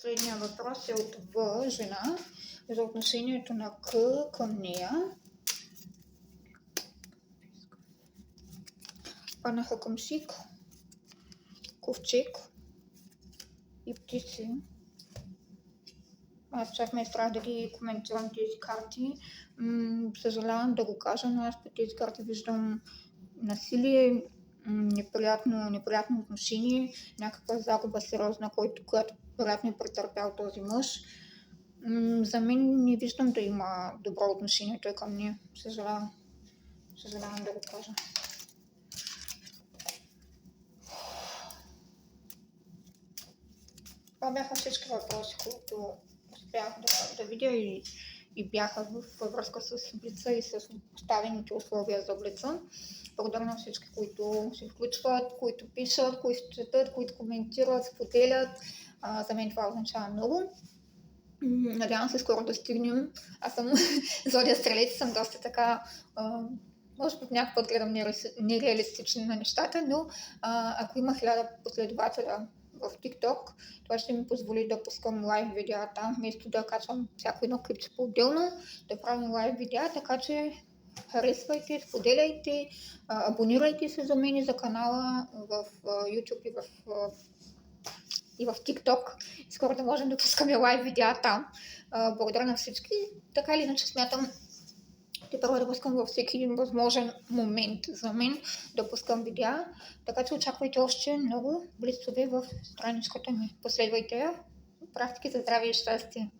Следния въпрос е от В, жена, за отношението на К към нея. Панаха къмшик, ковчег и птици. Аз чак ме е страх да ги коментирам тези карти. Съжалявам да го кажа, но аз по тези карти виждам насилие, неприятно отношение, някаква загуба сериозна, която вероятно е претърпял този мъж. За мен не виждам да има добро отношение той към нея. Съжалявам да го кажа. Това бяха всички въпроси, които успях да видя и бяха във връзка с Блица и с поставените условия за Блица. Благодаря на всички, които се включват, които пишат, които четат, които коментират, споделят. За мен това означава много. Надявам се скоро да стигнем. Аз съм зодия Стрелец, съм доста така, може би някакъв път гледам нереалистично на нещата, но ако има 1000 последователя в TikTok, това ще ми позволи да пускам лайв видеа там, вместо да качвам всяко едно клипче по-отделно, да правим лайв видеа, така че харесвайте, споделяйте, абонирайте се за мен и за канала в YouTube и в TikTok. И скоро да можем да пускаме лайв видеа там. Благодаря на всички. Така или иначе смятам първо да пускам във всеки един възможен момент за мен да пускам видеа. Така че очаквайте още много блицове в страничката ми. Последвайте я. Практики за здраве и щастие!